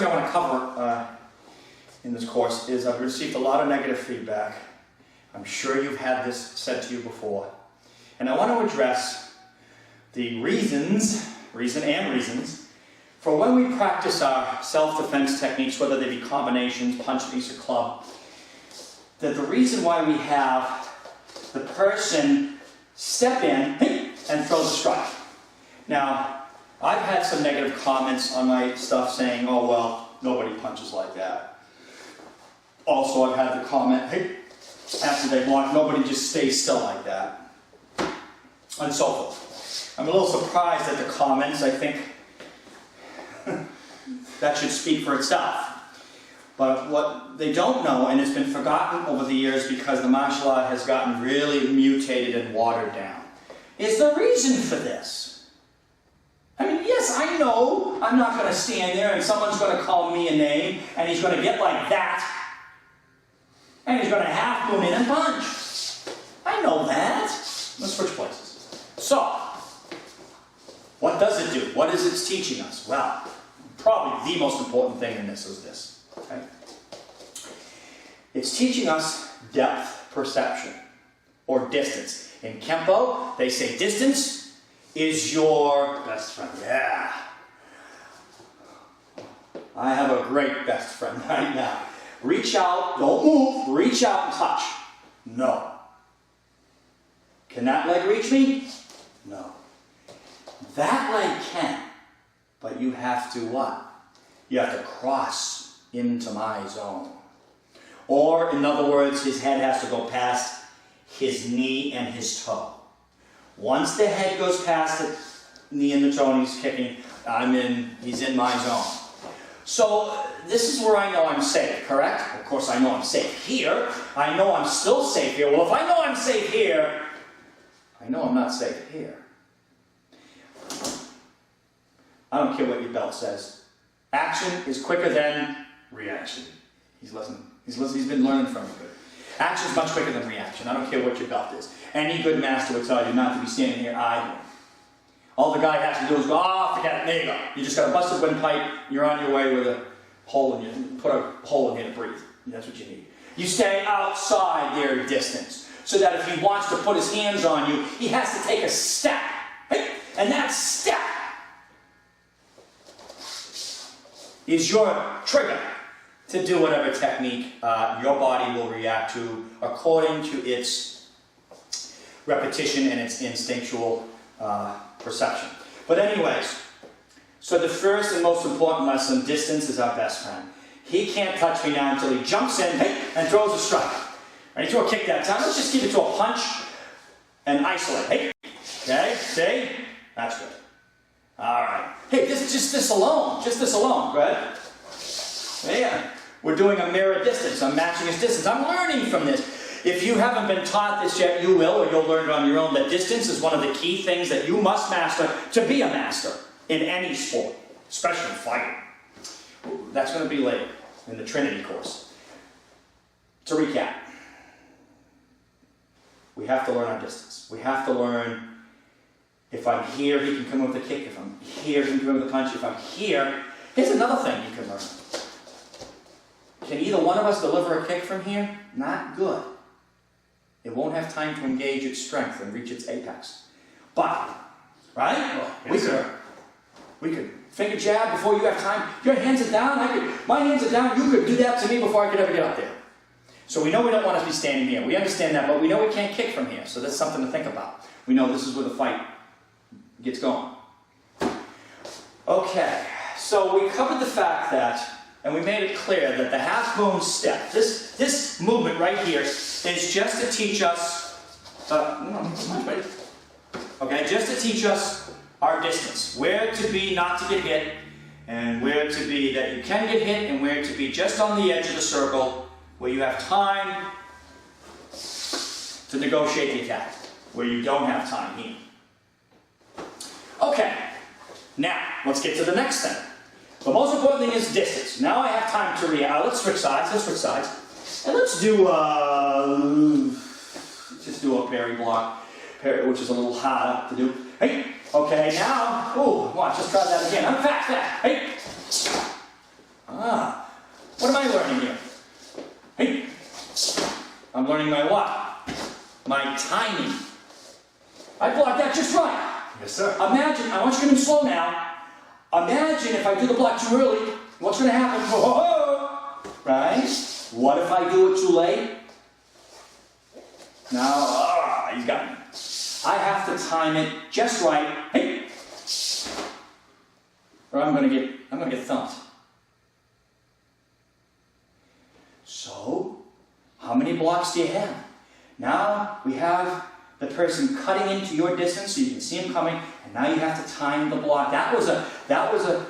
thing I want to cover in this course is I've received a lot of negative feedback. I'm sure you've had this said to you before. And I want to address the reasons for when we practice our self-defense techniques, whether they be combinations, punch, piece, or club, that the reason why we have the person step in and throw the strike. Now, I've had some negative comments on my stuff saying, oh well, nobody punches like that. Also, I've had the comment, hey, after they block, nobody just stays still like that. And so forth. I'm a little surprised at the comments. I think that should speak for itself. But what they don't know, and it's been forgotten over the years because the martial art has gotten really mutated and watered down, is the reason for this. I mean, yes, I know I'm not going to stand there and someone's going to call me a name and he's going to get like that and he's going to half moon in and punch. I know that. Let's switch places. So, what does it do? What is it teaching us? Well, probably the most important thing in this is this. Okay? It's teaching us depth perception, or distance. In Kempo, they say distance is your best friend. Yeah. I have a great best friend right now. Reach out, don't move, reach out and touch. No. Can that leg reach me? No. That leg can, but you have to what? You have to cross into my zone. Or, in other words, his head has to go past his knee and his toe. Once the head goes past the knee and the toe and he's kicking, he's in my zone. So, this is where I know I'm safe, correct? Of course I know I'm safe here. I know I'm still safe here. Well, if I know I'm safe here, I know I'm not safe here. I don't care what your belt says. Action is quicker than reaction. He's listening. He's been learning from you. Action is much quicker than reaction. I don't care what your belt is. Any good master would tell you not to be standing here idling. All the guy has to do is go, oh, forget it, there you go. You just got a busted windpipe, you're on your way with a hole in you. Put a hole in here to breathe. That's what you need. You stay outside their distance, so that if he wants to put his hands on you, he has to take a step. And that step is your trigger to do whatever technique your body will react to according to its repetition and its instinctual perception. But anyways, so the first and most important lesson, distance is our best friend. He can't touch me now until he jumps in and throws a strike. Right, he threw a kick that time. Let's just give it to a punch and isolate. Hey, okay, see? That's good. All right. Hey, just this alone. Just this alone. Go ahead. Yeah. We're doing a mirror distance. I'm matching his distance. I'm learning from this. If you haven't been taught this yet, you will, or you'll learn it on your own, that distance is one of the key things that you must master to be a master in any sport, especially fighting. That's going to be later in the Trinity course. To recap, we have to learn our distance. We have to learn, if I'm here, he can come with a kick. If I'm here, he can come with a punch. If I'm here, here's another thing you can learn. Can either one of us deliver a kick from here? Not good. It won't have time to engage its strength and reach its apex. But, right? Well, yes, we could finger jab before you have time. Your hands are down. My hands are down. You could do that to me before I could ever get up there. So we know we don't want to be standing here. We understand that, but we know we can't kick from here. So that's something to think about. We know this is where the fight gets going. Okay, so we covered the fact that, and we made it clear that the half moon step, this movement right here, is just to teach us, just to teach us our distance. Where to be not to get hit, and where to be that you can get hit, and where to be just on the edge of the circle, where you have time to negotiate the attack, where you don't have time here. Okay, now let's get to the next thing. The most important thing is distance. Now I have time to react. Let's switch sides. And let's do just do a parry block, which is a little harder to do. Hey, okay, now, watch, let's try that again. I'm fast. Hey. What am I learning here? Hey, I'm learning my what? My timing. I blocked that just right. Yes, sir. Imagine, I want you to move slow now. Imagine if I do the block too early, what's going to happen? Right? What if I do it too late? Now, he's got me. I have to time it just right. Hey! Or I'm going to get thumped. So, how many blocks do you have? Now we have the person cutting into your distance so you can see him coming, and now you have to time the block. That was a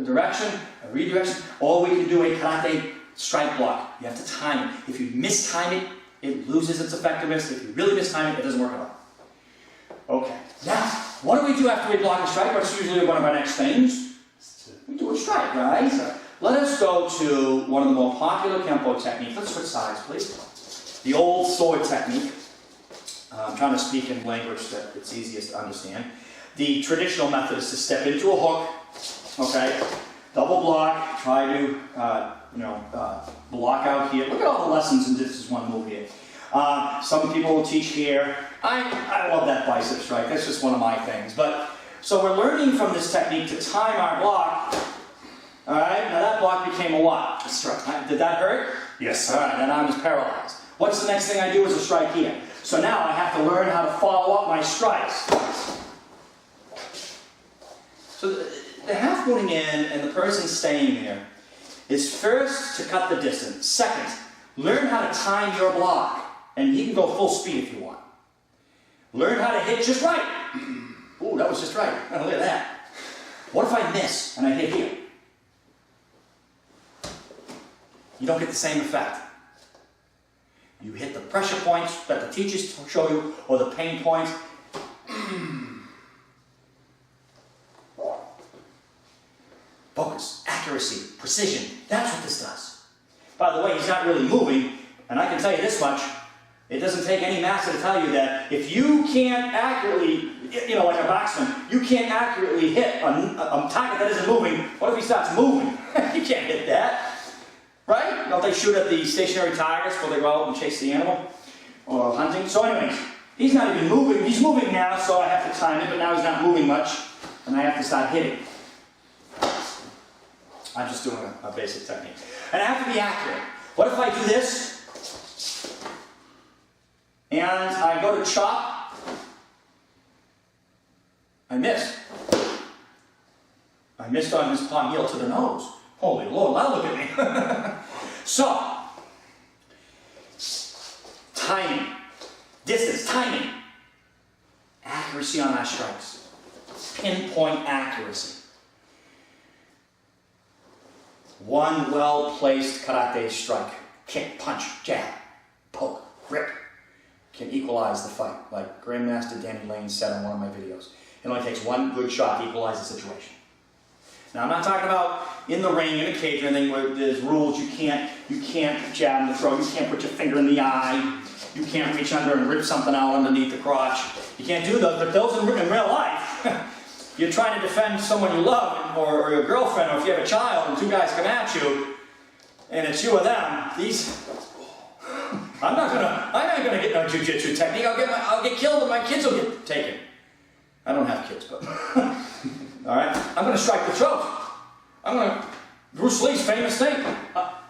direction, a redirection. Or we can do a karate strike block. You have to time it. If you mistime it, it loses its effectiveness. If you really mistime it, it doesn't work at all. Okay. Now, what do we do after we block a strike? What's usually one of our next things? We do a strike, right? So let us go to one of the more popular Kempo techniques. Let's switch sides, please. The old sword technique. I'm trying to speak in language that it's easiest to understand. The traditional method is to step into a hook, okay? Double block, try to, block out here. Look at all the lessons in this is one move here. Some people will teach here. I love that bicep strike. That's just one of my things. But so we're learning from this technique to time our block. All right. Now that block became a what? A strike. Did that hurt? Yes, sir. All right. Then I was paralyzed. What's the next thing I do is a strike here. So now I have to learn how to follow up my strikes. So the half moving in and the person staying there is first to cut the distance. Second, learn how to time your block. And you can go full speed if you want. Learn how to hit just right. Ooh, that was just right. Oh, look at that. What if I miss and I hit here? You don't get the same effect. You hit the pressure points that the teachers show you, or the pain points. Focus, accuracy, precision. That's what this does. By the way, he's not really moving, and I can tell you this much. It doesn't take any master to tell you that if you can't accurately, like a boxman, you can't accurately hit a target that isn't moving. What if he starts moving? You can't hit that. Right? Don't they shoot at the stationary targets before they go out and chase the animal? Or hunting? So anyways, he's not even moving. He's moving now, so I have to time it, but now he's not moving much, and I have to start hitting. I'm just doing a basic technique. And I have to be accurate. What if I do this? And I go to chop. I miss. I missed on his palm heel to the nose. Holy Lord, now look at me. So, timing, distance, timing, accuracy on our strikes, pinpoint accuracy. One well-placed karate strike, kick, punch, jab, poke, rip, can equalize the fight, like Grandmaster Danny Lane said in one of my videos. It only takes one good shot to equalize the situation. Now, I'm not talking about in the ring, in a cage or anything where there's rules. You can't jab in the throat. You can't put your finger in the eye. You can't reach under and rip something out underneath the crotch. You can't do those, but those in real life, you're trying to defend someone you love or your girlfriend, or if you have a child and two guys come at you, and it's you or them, I'm not gonna get no jiu-jitsu technique. I'll get killed and my kids will get taken. I don't have kids, but all right. I'm gonna strike the throat. Bruce Lee's famous thing,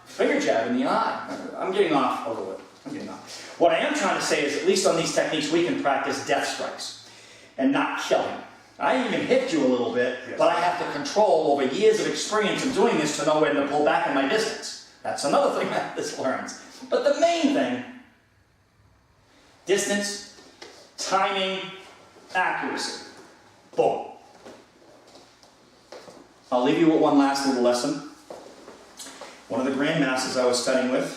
finger jab in the eye. I'm getting off a little bit. I'm getting off. What I am trying to say is, at least on these techniques, we can practice death strikes and not kill him. I even hit you a little bit, yes, but I have to control over years of experience of doing this to know when to pull back in my distance. That's another thing that this learns. But the main thing, distance, timing, accuracy. Boom. I'll leave you with one last little lesson. One of the grandmasters I was studying with,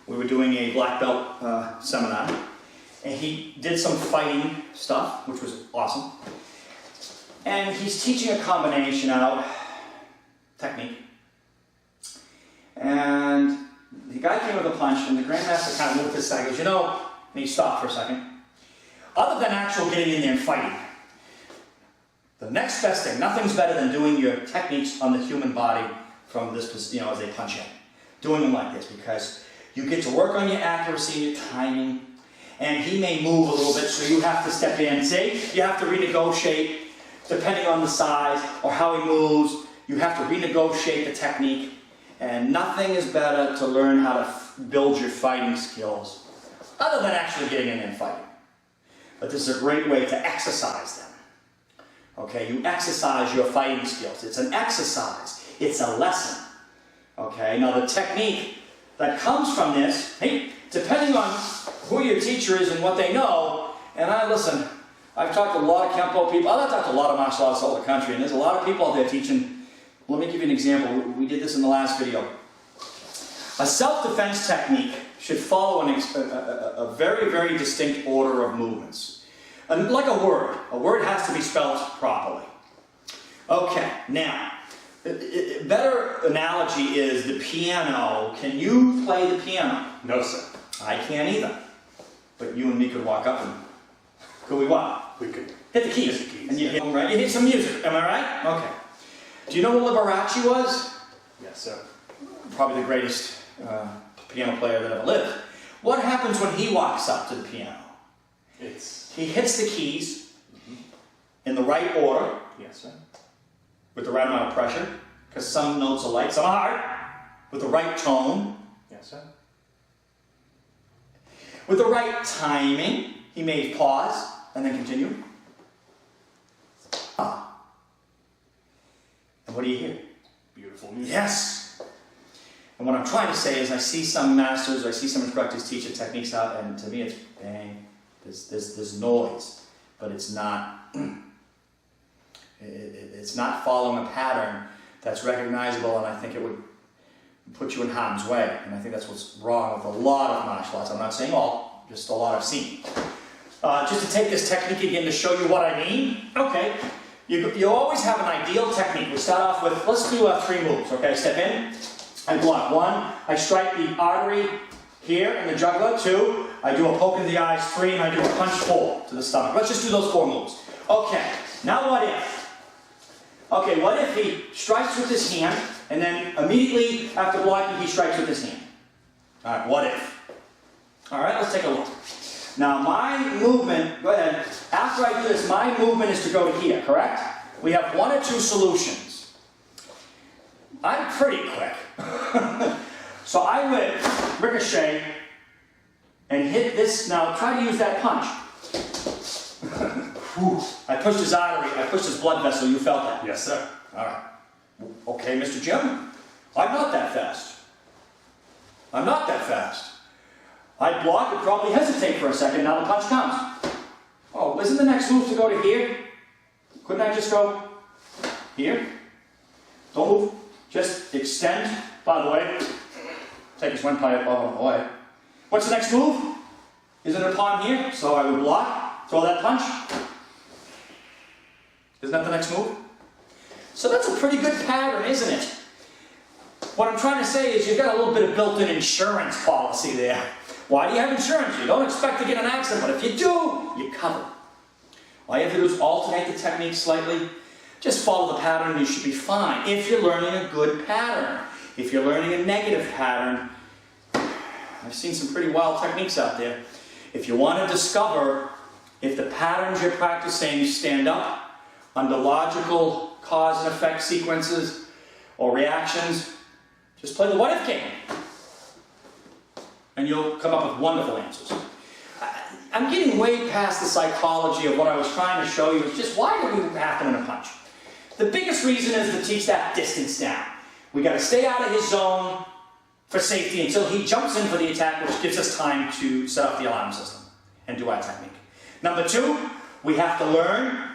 we were doing a black belt seminar, and he did some fighting stuff, which was awesome. And he's teaching a combination out, technique. And the guy came with a punch, and the grandmaster kind of moved his side. He goes, and he stopped for a second. Other than actual getting in there and fighting, the next best thing, nothing's better than doing your techniques on the human body from this, as they punch in. Doing them like this, because you get to work on your accuracy, your timing, and he may move a little bit, so you have to step in. See, you have to renegotiate, depending on the size or how he moves, you have to renegotiate the technique, and nothing is better to learn how to build your fighting skills, other than actually getting in and fighting. But this is a great way to exercise them. Okay, you exercise your fighting skills. It's an exercise. It's a lesson. Okay, now the technique that comes from this, hey, depending on who your teacher is and what they know, and listen, I've talked to a lot of Kempo people, I've talked to a lot of martial artists all over the country, and there's a lot of people out there teaching. Let me give you an example. We did this in the last video. A self-defense technique should follow a very, very distinct order of movements. And like a word has to be spelled properly. Okay, now, a better analogy is the piano. Can you play the piano? No, sir. I can't either. But you and me could walk up and, could we what? We could hit the keys. And you hit them, right? You hit some music, am I right? Okay. Do you know who Liberace was? Yes, sir. Probably the greatest piano player that ever lived. What happens when he walks up to the piano? He hits the keys in the right order. Yes, sir. With the right amount of pressure, because some notes are light, some are hard. With the right tone. Yes, sir. With the right timing, he may pause and then continue. And what do you hear? Beautiful music. Yes! And what I'm trying to say is I see some masters, I see some instructors teach techniques out, and to me it's bang. There's noise, but it's not it's not following a pattern that's recognizable, and I think it would put you in harm's way. And I think that's what's wrong with a lot of martial arts. I'm not saying all, just a lot I've seen. Just to take this technique again to show you what I mean. Okay, you always have an ideal technique. We start off with, let's do 3 moves. Okay, step in, I block. 1, I strike the artery here in the jugular. 2, I do a poke in the eyes. 3, and I do a punch 4 to the stomach. Let's just do those 4 moves. Okay, now what if? Okay, what if he strikes with his hand, and then immediately after blocking, he strikes with his hand? All right, what if? All right, let's take a look. Now, my movement, go ahead. After I do this, my movement is to go to here, correct? We have 1 or 2 solutions. I'm pretty quick. So I would ricochet and hit this. Now, try to use that punch. I pushed his artery, I pushed his blood vessel, you felt that? Yes, sir. All right. Okay, Mr. Jim, I'm not that fast. I'm not that fast. I'd block and probably hesitate for a second, now the punch comes. Oh, isn't the next move to go to here? Couldn't I just go here? Don't move, just extend. By the way, take his windpipe away. What's the next move? Isn't it upon here? So I would block, throw that punch. Isn't that the next move? So that's a pretty good pattern, isn't it? What I'm trying to say is you've got a little bit of built-in insurance policy there. Why do you have insurance? You don't expect to get in an accident, but if you do, you're covered. All you have to do is alternate the technique slightly. Just follow the pattern and you should be fine. If you're learning a good pattern. If you're learning a negative pattern, I've seen some pretty wild techniques out there. If you want to discover if the patterns you're practicing stand up under logical cause and effect sequences or reactions, just play the what if game. And you'll come up with wonderful answers. I'm getting way past the psychology of what I was trying to show you. It's just, why do we happen in a punch? The biggest reason is to teach that distance down. We got to stay out of his zone for safety until he jumps in for the attack, which gives us time to set up the alarm system and do our technique. Number 2, we have to learn,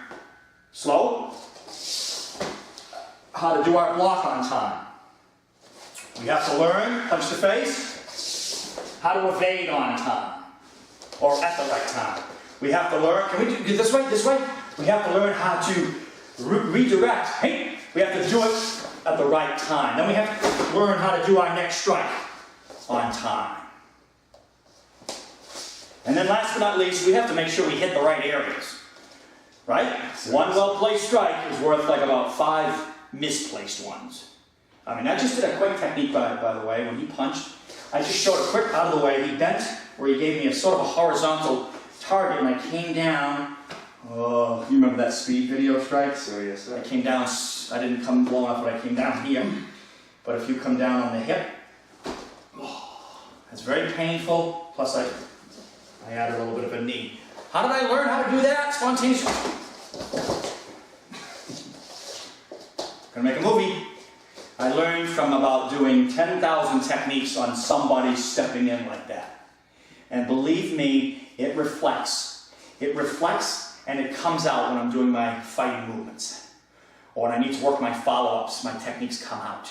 slow, how to do our block on time. We have to learn, punch the face, how to evade on time, or at the right time. We have to learn, can we do this way, this way? We have to learn how to redirect. Hey, we have to do it at the right time. Then we have to learn how to do our next strike on time. And then last but not least, we have to make sure we hit the right areas. Right? One well-placed strike is worth like about 5 misplaced ones. I mean, I just did a quick technique, by the way, when he punched. I just showed a quick out of the way. He bent, where he gave me a sort of a horizontal target, and I came down. Oh, you remember that speed video strikes? So yes, sir. I came down, I didn't come low enough, but I came down here. But if you come down on the hip, it's very painful. Plus I added a little bit of a knee. How did I learn how to do that spontaneously? Gonna make a movie. I learned from about doing 10,000 techniques on somebody stepping in like that. And believe me, it reflects. It reflects and it comes out when I'm doing my fighting movements. Or when I need to work my follow-ups, my techniques come out.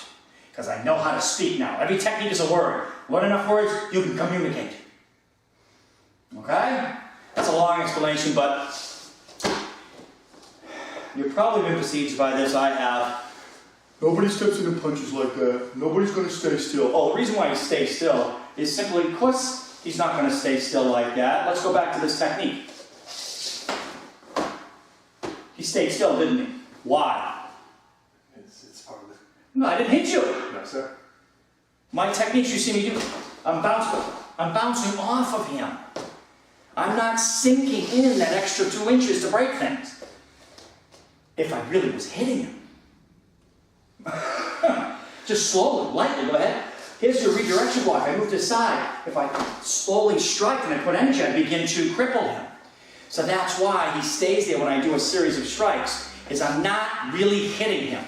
Because I know how to speak now. Every technique is a word. Learn enough words, you can communicate. Okay? That's a long explanation, but you've probably been besieged by this. I have. Nobody steps in and punches like that. Nobody's going to stay still. Oh, the reason why he stays still is simply because he's not going to stay still like that. Let's go back to this technique. He stayed still, didn't he? Why? It's part of it. No, I didn't hit you. No, sir. My techniques you see me do, I'm bouncing off of him. I'm not sinking in that extra 2 inches to break things. If I really was hitting him. Just slowly, lightly, go ahead. Here's your redirection block. I move to the side. If I slowly strike and I put energy, I begin to cripple him. So that's why he stays there when I do a series of strikes, is I'm not really hitting him.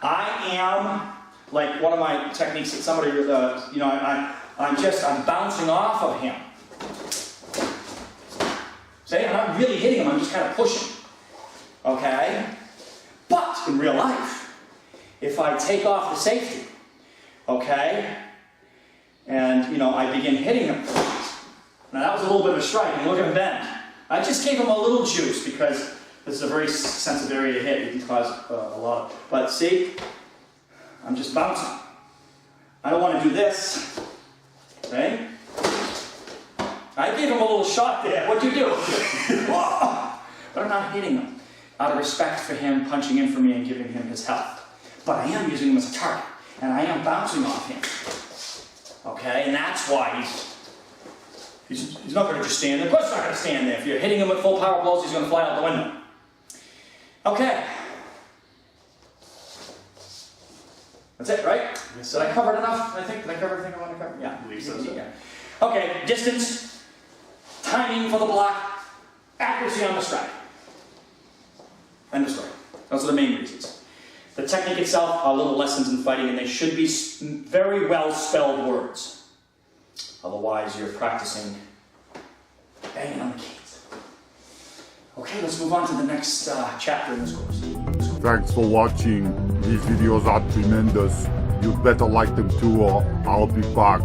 I am, like one of my techniques that somebody, I'm bouncing off of him. See, I'm not really hitting him, I'm just kind of pushing. Okay? But in real life, if I take off the safety, okay, and, I begin hitting him. Now that was a little bit of a strike, and look at him bend. I just gave him a little juice because this is a very sensitive area to hit. You can cause a lot of, but see, I'm just bouncing. I don't want to do this, okay? I gave him a little shot there. What'd you do? But I'm not hitting him out of respect for him punching in for me and giving him his health. But I am using him as a target, and I am bouncing off him. Okay, and that's why he's not going to just stand there. Of course he's not going to stand there. If you're hitting him with full power blows, he's going to fly out the window. Okay. That's it, right? Yes, Did I cover it enough? I think. Did I cover everything I want to cover? Yeah. I believe so, sir. Yeah. Okay, distance, timing for the block, accuracy on the strike. End of story. Those are the main reasons. The technique itself are little lessons in fighting, and they should be very well spelled words. Otherwise, you're practicing banging on the keys. Okay, let's move on to the next chapter in this course. Thanks for watching. These videos are tremendous. You'd better like them too, or I'll be back.